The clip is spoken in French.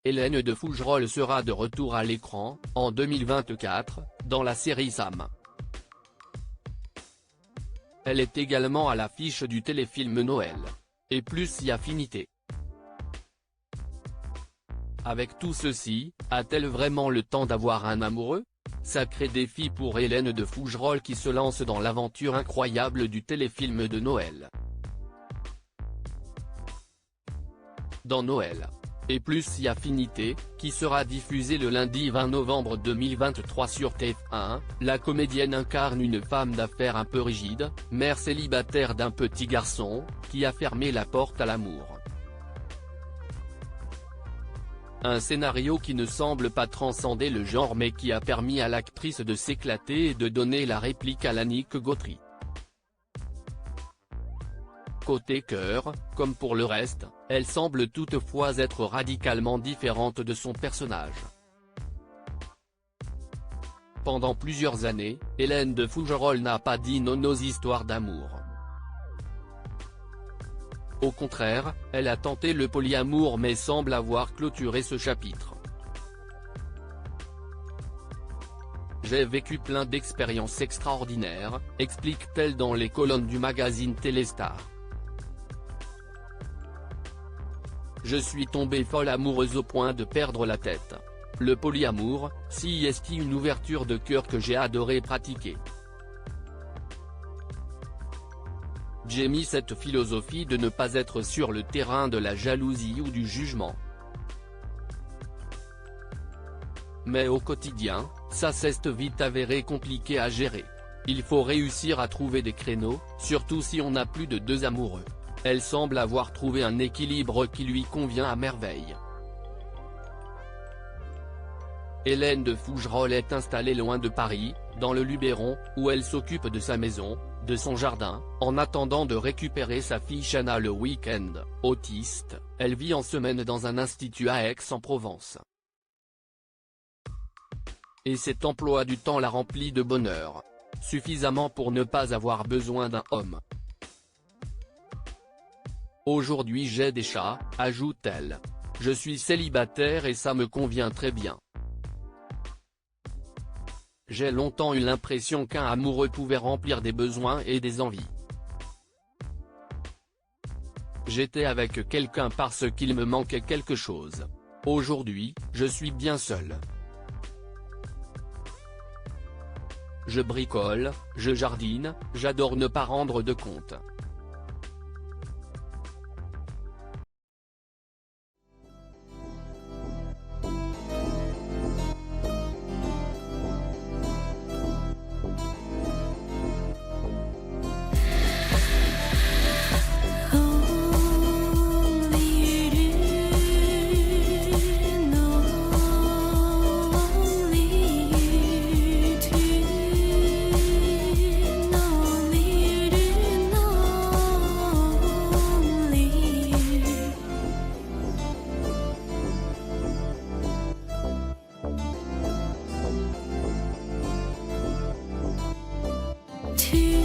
Hélène de Fougerolles sera de retour à l'écran, en 2024, dans la série Sam. Elle est également à l'affiche du téléfilm Noël. Et plus si affinité. Avec tout ceci, a-t-elle vraiment le temps d'avoir un amoureux? Sacré défi pour Hélène de Fougerolles qui se lance dans l'aventure incroyable du téléfilm de Noël. Dans Noël. Et plus si affinité, qui sera diffusé le lundi 20 novembre 2023 sur TF1, la comédienne incarne une femme d'affaires un peu rigide, mère célibataire d'un petit garçon, qui a fermé la porte à l'amour. Un scénario qui ne semble pas transcender le genre mais qui a permis à l'actrice de s'éclater et de donner la réplique à l'Annick Gautry. Côté cœur, comme pour le reste, elle semble toutefois être radicalement différente de son personnage. Pendant plusieurs années, Hélène de Fougerolles n'a pas dit non aux histoires d'amour. Au contraire, elle a tenté le polyamour mais semble avoir clôturé ce chapitre. J'ai vécu plein d'expériences extraordinaires, explique-t-elle dans les colonnes du magazine Téléstar. Je suis tombée folle amoureuse au point de perdre la tête. Le polyamour, si est une ouverture de cœur que j'ai adoré pratiquer. J'ai mis cette philosophie de ne pas être sur le terrain de la jalousie ou du jugement. Mais au quotidien, ça s'est vite avéré compliqué à gérer. Il faut réussir à trouver des créneaux, surtout si on n'a plus de deux amoureux. Elle semble avoir trouvé un équilibre qui lui convient à merveille. Hélène de Fougerolles est installée loin de Paris, dans le Luberon, où elle s'occupe de sa maison, de son jardin, en attendant de récupérer sa fille Shanna le week-end. Autiste, elle vit en semaine dans un institut à Aix-en-Provence. Et cet emploi du temps la remplit de bonheur. Suffisamment pour ne pas avoir besoin d'un homme. Aujourd'hui j'ai des chats, ajoute-t-elle. Je suis célibataire et ça me convient très bien. J'ai longtemps eu l'impression qu'un amoureux pouvait remplir des besoins et des envies. J'étais avec quelqu'un parce qu'il me manquait quelque chose. Aujourd'hui, je suis bien seule. Je bricole, je jardine, j'adore ne pas rendre de compte. To